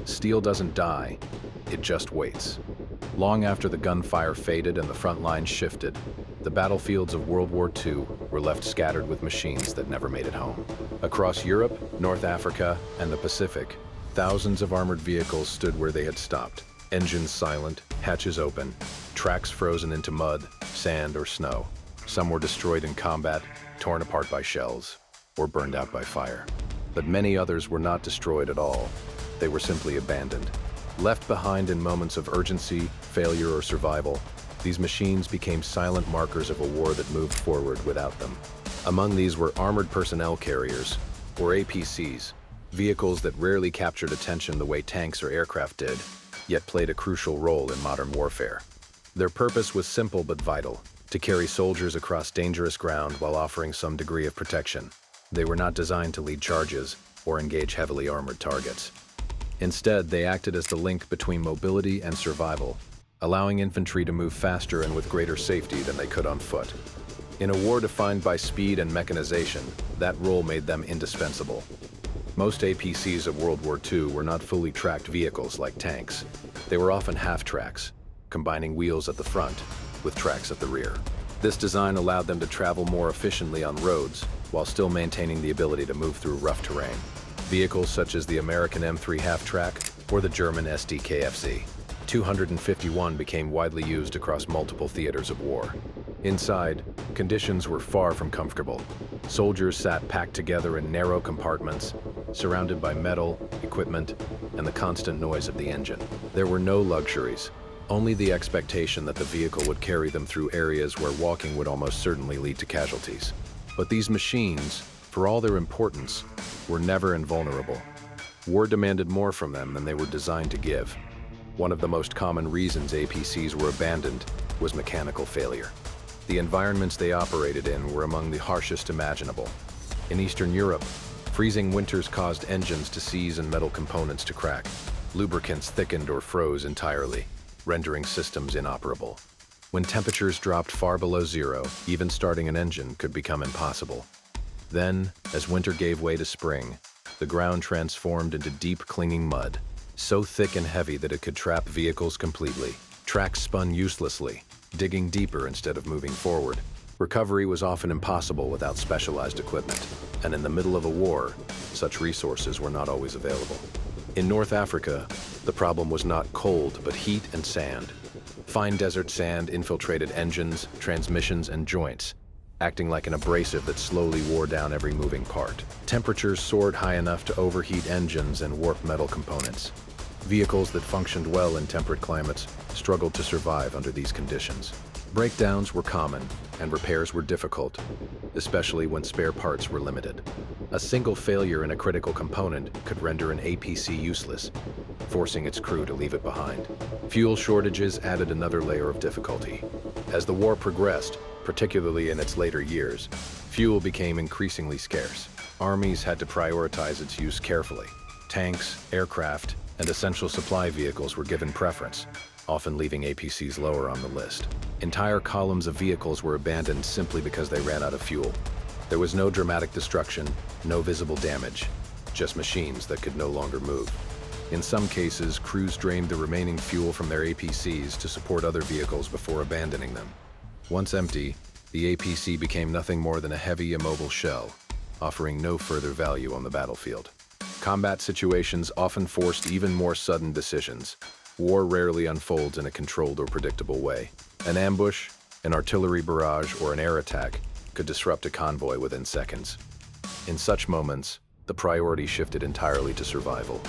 Steel doesn't die, it just waits. Long after the gunfire faded and the front lines shifted, the battlefields of World War II were left scattered with machines that never made it home. Across Europe, North Africa, and the Pacific, thousands of armored vehicles stood where they had stopped, engines silent, hatches open, tracks frozen into mud, sand, or snow. Some were destroyed in combat, torn apart by shells, or burned out by fire. But many others were not destroyed at all. They were simply abandoned. Left behind in moments of urgency, failure, or survival, these machines became silent markers of a war that moved forward without them. Among these were armored personnel carriers, or APCs, vehicles that rarely captured attention the way tanks or aircraft did, yet played a crucial role in modern warfare. Their purpose was simple but vital: to carry soldiers across dangerous ground while offering some degree of protection. They were not designed to lead charges or engage heavily armored targets. Instead, they acted as the link between mobility and survival, allowing infantry to move faster and with greater safety than they could on foot. In a war defined by speed and mechanization, that role made them indispensable. Most APCs of World War II were not fully tracked vehicles like tanks. They were often half-tracks, combining wheels at the front with tracks at the rear. This design allowed them to travel more efficiently on roads while still maintaining the ability to move through rough terrain. Vehicles such as the American M3 half-track or the German SDKFZ 251 became widely used across multiple theaters of war. Inside, conditions were far from comfortable. Soldiers sat packed together in narrow compartments, surrounded by metal, equipment, and the constant noise of the engine. There were no luxuries, only the expectation that the vehicle would carry them through areas where walking would almost certainly lead to casualties. But these machines, for all their importance, were never invulnerable. War demanded more from them than they were designed to give. One of the most common reasons APCs were abandoned was mechanical failure. The environments they operated in were among the harshest imaginable. In Eastern Europe, freezing winters caused engines to seize and metal components to crack. Lubricants thickened or froze entirely, rendering systems inoperable. When temperatures dropped far below zero, even starting an engine could become impossible. Then, as winter gave way to spring, the ground transformed into deep clinging mud, so thick and heavy that it could trap vehicles completely. Tracks spun uselessly, digging deeper instead of moving forward. Recovery was often impossible without specialized equipment, and in the middle of a war, such resources were not always available. In North Africa, the problem was not cold, but heat and sand. Fine desert sand infiltrated engines, transmissions, and joints, acting like an abrasive that slowly wore down every moving part. Temperatures soared high enough to overheat engines and warp metal components. Vehicles that functioned well in temperate climates struggled to survive under these conditions. Breakdowns were common, and repairs were difficult, especially when spare parts were limited. A single failure in a critical component could render an APC useless, forcing its crew to leave it behind. Fuel shortages added another layer of difficulty. As the war progressed, particularly in its later years, fuel became increasingly scarce. Armies had to prioritize its use carefully. Tanks, aircraft, and essential supply vehicles were given preference, often leaving APCs lower on the list. Entire columns of vehicles were abandoned simply because they ran out of fuel. There was no dramatic destruction, no visible damage, just machines that could no longer move. In some cases, crews drained the remaining fuel from their APCs to support other vehicles before abandoning them. Once empty, the APC became nothing more than a heavy, immobile shell, offering no further value on the battlefield. Combat situations often forced even more sudden decisions. War rarely unfolds in a controlled or predictable way. An ambush, an artillery barrage, or an air attack could disrupt a convoy within seconds. In such moments, the priority shifted entirely to survival.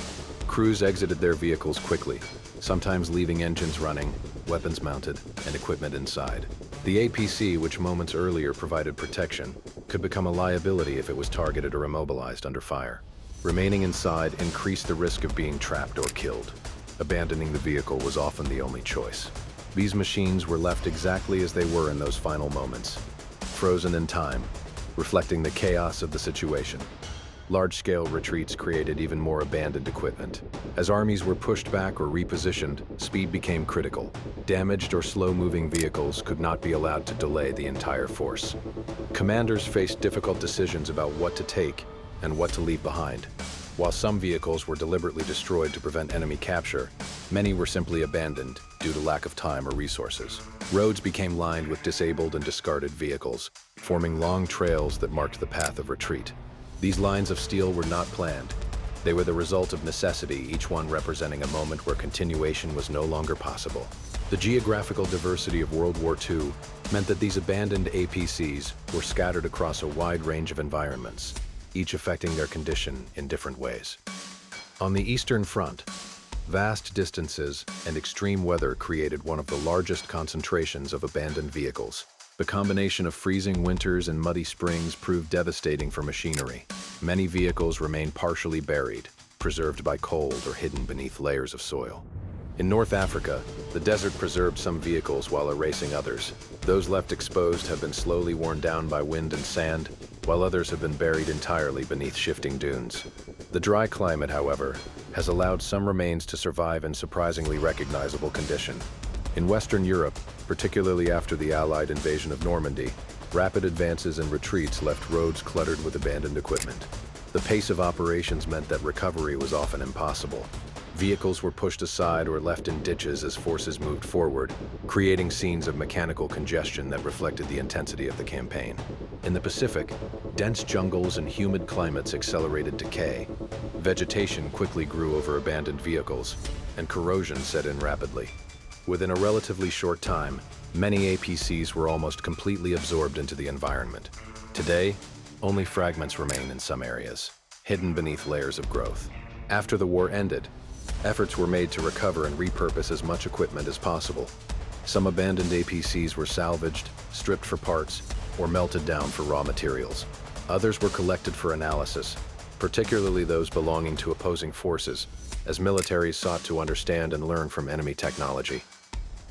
Crews exited their vehicles quickly, sometimes leaving engines running, weapons mounted, and equipment inside. The APC, which moments earlier provided protection, could become a liability if it was targeted or immobilized under fire. Remaining inside increased the risk of being trapped or killed. Abandoning the vehicle was often the only choice. These machines were left exactly as they were in those final moments, frozen in time, reflecting the chaos of the situation. Large-scale retreats created even more abandoned equipment. As armies were pushed back or repositioned, speed became critical. Damaged or slow-moving vehicles could not be allowed to delay the entire force. Commanders faced difficult decisions about what to take and what to leave behind. While some vehicles were deliberately destroyed to prevent enemy capture, many were simply abandoned due to lack of time or resources. Roads became lined with disabled and discarded vehicles, forming long trails that marked the path of retreat. These lines of steel were not planned. They were the result of necessity, each one representing a moment where continuation was no longer possible. The geographical diversity of World War II meant that these abandoned APCs were scattered across a wide range of environments, each affecting their condition in different ways. On the Eastern Front, vast distances and extreme weather created one of the largest concentrations of abandoned vehicles. The combination of freezing winters and muddy springs proved devastating for machinery. Many vehicles remained partially buried, preserved by cold or hidden beneath layers of soil. In North Africa, the desert preserved some vehicles while erasing others. Those left exposed have been slowly worn down by wind and sand, while others have been buried entirely beneath shifting dunes. The dry climate, however, has allowed some remains to survive in surprisingly recognizable condition. In Western Europe, particularly after the Allied invasion of Normandy, rapid advances and retreats left roads cluttered with abandoned equipment. The pace of operations meant that recovery was often impossible. Vehicles were pushed aside or left in ditches as forces moved forward, creating scenes of mechanical congestion that reflected the intensity of the campaign. In the Pacific, dense jungles and humid climates accelerated decay. Vegetation quickly grew over abandoned vehicles, and corrosion set in rapidly. Within a relatively short time, many APCs were almost completely absorbed into the environment. Today, only fragments remain in some areas, hidden beneath layers of growth. After the war ended, efforts were made to recover and repurpose as much equipment as possible. Some abandoned APCs were salvaged, stripped for parts, or melted down for raw materials. Others were collected for analysis, particularly those belonging to opposing forces, as militaries sought to understand and learn from enemy technology.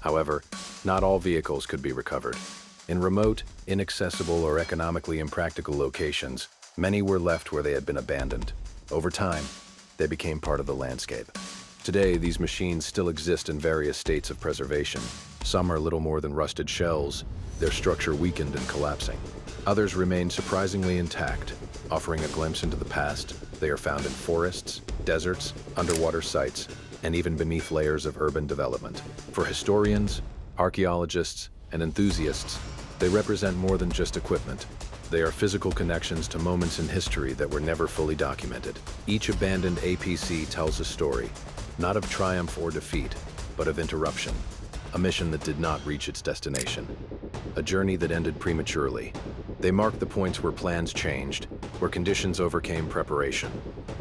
However, not all vehicles could be recovered. In remote, inaccessible, or economically impractical locations, many were left where they had been abandoned. Over time, they became part of the landscape. Today, these machines still exist in various states of preservation. Some are little more than rusted shells, their structure weakened and collapsing. Others remain surprisingly intact, offering a glimpse into the past. They are found in forests, deserts, underwater sites, and even beneath layers of urban development. For historians, archaeologists, and enthusiasts, they represent more than just equipment. They are physical connections to moments in history that were never fully documented. Each abandoned APC tells a story, not of triumph or defeat, but of interruption, a mission that did not reach its destination, a journey that ended prematurely. They mark the points where plans changed, where conditions overcame preparation,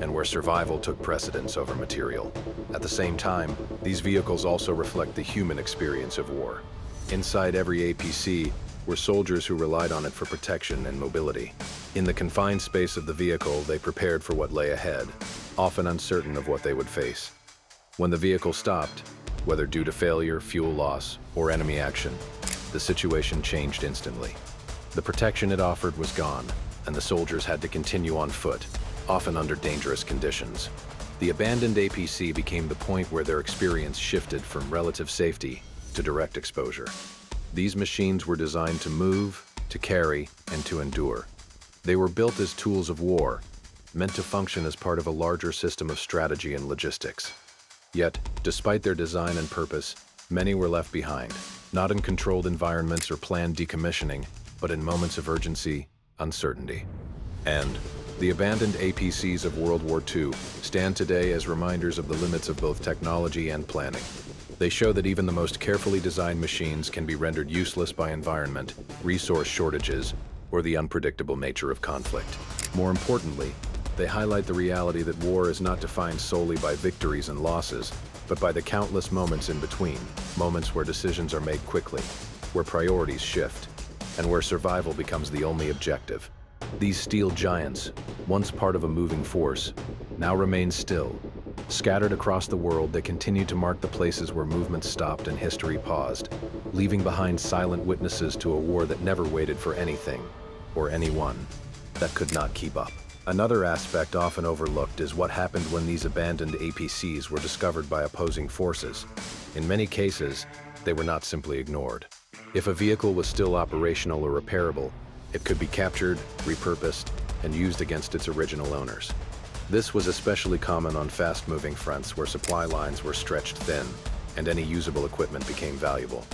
and where survival took precedence over material. At the same time, these vehicles also reflect the human experience of war. Inside every APC were soldiers who relied on it for protection and mobility. In the confined space of the vehicle, they prepared for what lay ahead, often uncertain of what they would face. When the vehicle stopped, whether due to failure, fuel loss, or enemy action, the situation changed instantly. The protection it offered was gone, and the soldiers had to continue on foot, often under dangerous conditions. The abandoned APC became the point where their experience shifted from relative safety to direct exposure. These machines were designed to move, to carry, and to endure. They were built as tools of war, meant to function as part of a larger system of strategy and logistics. Yet, despite their design and purpose, many were left behind, not in controlled environments or planned decommissioning, but in moments of urgency, uncertainty. And the abandoned APCs of World War II stand today as reminders of the limits of both technology and planning. They show that even the most carefully designed machines can be rendered useless by environment, resource shortages, or the unpredictable nature of conflict. More importantly, they highlight the reality that war is not defined solely by victories and losses, but by the countless moments in between, moments where decisions are made quickly, where priorities shift, and where survival becomes the only objective. These steel giants, once part of a moving force, now remain still. Scattered across the world, they continue to mark the places where movement stopped and history paused, leaving behind silent witnesses to a war that never waited for anything or anyone that could not keep up. Another aspect often overlooked is what happened when these abandoned APCs were discovered by opposing forces. In many cases, they were not simply ignored. If a vehicle was still operational or repairable, it could be captured, repurposed, and used against its original owners. This was especially common on fast-moving fronts where supply lines were stretched thin and any usable equipment became valuable.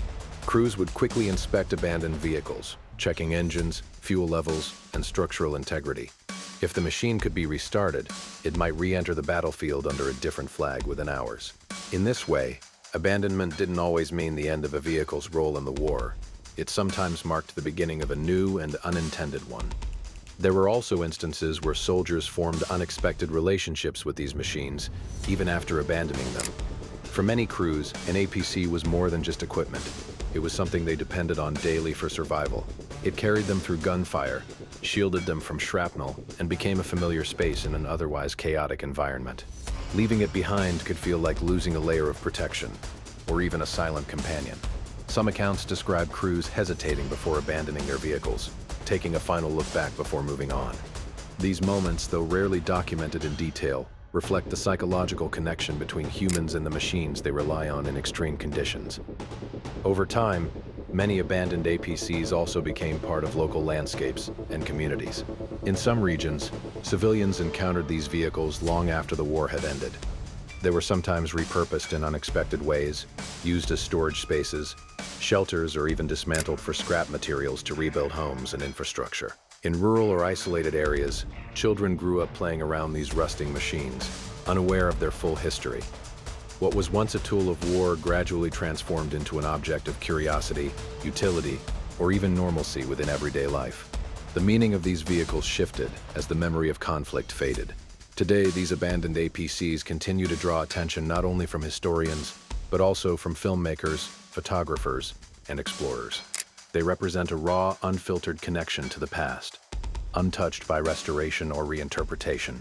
Crews would quickly inspect abandoned vehicles, checking engines, fuel levels, and structural integrity. If the machine could be restarted, it might re-enter the battlefield under a different flag within hours. In this way, abandonment didn't always mean the end of a vehicle's role in the war. It sometimes marked the beginning of a new and unintended one. There were also instances where soldiers formed unexpected relationships with these machines, even after abandoning them. For many crews, an APC was more than just equipment. It was something they depended on daily for survival. It carried them through gunfire, shielded them from shrapnel, and became a familiar space in an otherwise chaotic environment. Leaving it behind could feel like losing a layer of protection, or even a silent companion. Some accounts describe crews hesitating before abandoning their vehicles, taking a final look back before moving on. These moments, though rarely documented in detail, reflect the psychological connection between humans and the machines they rely on in extreme conditions. Over time, many abandoned APCs also became part of local landscapes and communities. In some regions, civilians encountered these vehicles long after the war had ended. They were sometimes repurposed in unexpected ways, used as storage spaces, shelters, or even dismantled for scrap materials to rebuild homes and infrastructure. In rural or isolated areas, children grew up playing around these rusting machines, unaware of their full history. What was once a tool of war gradually transformed into an object of curiosity, utility, or even normalcy within everyday life. The meaning of these vehicles shifted as the memory of conflict faded. Today, these abandoned APCs continue to draw attention not only from historians, but also from filmmakers, photographers, and explorers. They represent a raw, unfiltered connection to the past, untouched by restoration or reinterpretation.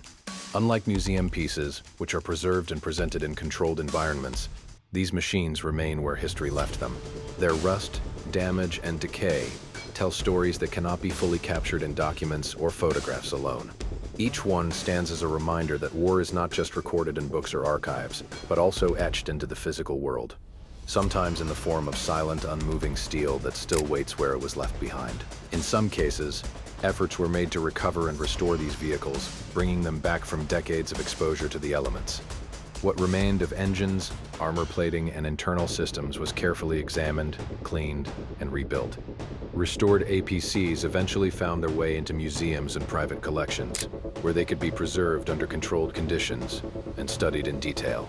Unlike museum pieces, which are preserved and presented in controlled environments, these machines remain where history left them. Their rust, damage, and decay tell stories that cannot be fully captured in documents or photographs alone. Each one stands as a reminder that war is not just recorded in books or archives, but also etched into the physical world, sometimes in the form of silent, unmoving steel that still waits where it was left behind. In some cases, efforts were made to recover and restore these vehicles, bringing them back from decades of exposure to the elements. What remained of engines, armor plating, and internal systems was carefully examined, cleaned, and rebuilt. Restored APCs eventually found their way into museums and private collections, where they could be preserved under controlled conditions and studied in detail.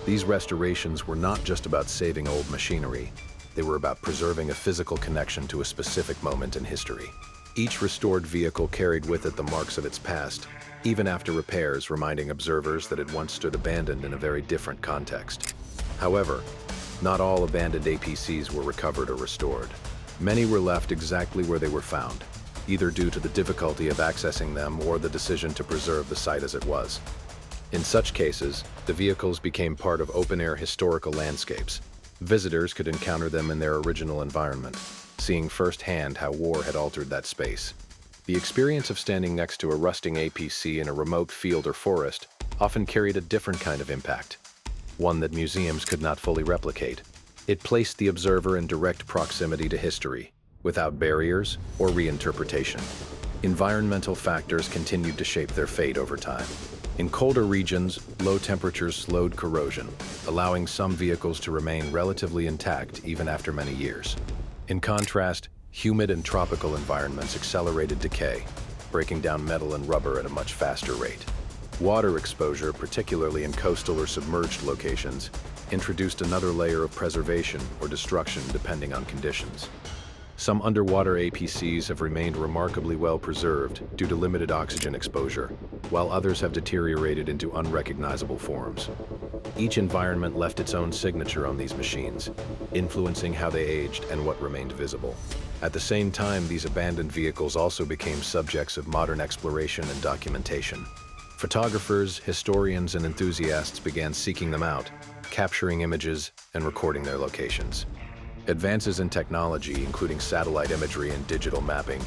These restorations were not just about saving old machinery, they were about preserving a physical connection to a specific moment in history. Each restored vehicle carried with it the marks of its past, even after repairs, reminding observers that it once stood abandoned in a very different context. However, not all abandoned APCs were recovered or restored. Many were left exactly where they were found, either due to the difficulty of accessing them or the decision to preserve the site as it was. In such cases, the vehicles became part of open-air historical landscapes. Visitors could encounter them in their original environment, seeing firsthand how war had altered that space. The experience of standing next to a rusting APC in a remote field or forest often carried a different kind of impact, one that museums could not fully replicate. It placed the observer in direct proximity to history, without barriers or reinterpretation. Environmental factors continued to shape their fate over time. In colder regions, low temperatures slowed corrosion, allowing some vehicles to remain relatively intact even after many years. In contrast, humid and tropical environments accelerated decay, breaking down metal and rubber at a much faster rate. Water exposure, particularly in coastal or submerged locations, introduced another layer of preservation or destruction depending on conditions. Some underwater APCs have remained remarkably well preserved due to limited oxygen exposure, while others have deteriorated into unrecognizable forms. Each environment left its own signature on these machines, influencing how they aged and what remained visible. At the same time, these abandoned vehicles also became subjects of modern exploration and documentation. Photographers, historians, and enthusiasts began seeking them out, capturing images and recording their locations. Advances in technology, including satellite imagery and digital mapping,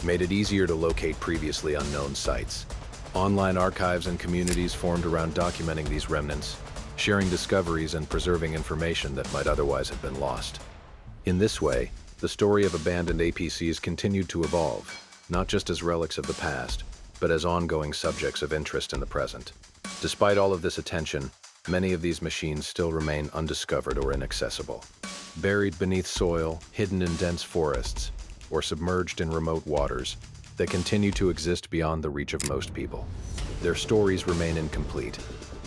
made it easier to locate previously unknown sites. Online archives and communities formed around documenting these remnants, sharing discoveries and preserving information that might otherwise have been lost. In this way, the story of abandoned APCs continued to evolve, not just as relics of the past, but as ongoing subjects of interest in the present. Despite all of this attention, many of these machines still remain undiscovered or inaccessible. Buried beneath soil, hidden in dense forests, or submerged in remote waters, they continue to exist beyond the reach of most people. Their stories remain incomplete,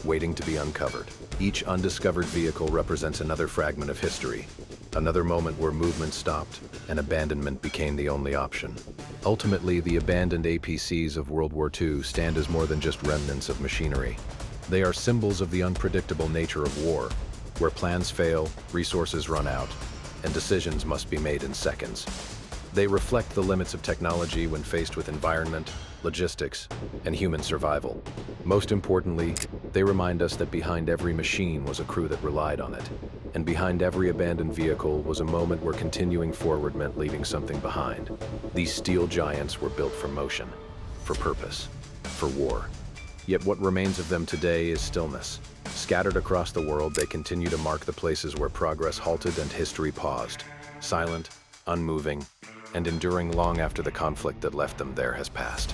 waiting to be uncovered. Each undiscovered vehicle represents another fragment of history, another moment where movement stopped and abandonment became the only option. Ultimately, the abandoned APCs of World War II stand as more than just remnants of machinery. They are symbols of the unpredictable nature of war, where plans fail, resources run out, and decisions must be made in seconds. They reflect the limits of technology when faced with environment, logistics, and human survival. Most importantly, they remind us that behind every machine was a crew that relied on it, and behind every abandoned vehicle was a moment where continuing forward meant leaving something behind. These steel giants were built for motion, for purpose, for war. Yet what remains of them today is stillness. Scattered across the world, they continue to mark the places where progress halted and history paused, silent, unmoving, and enduring long after the conflict that left them there has passed.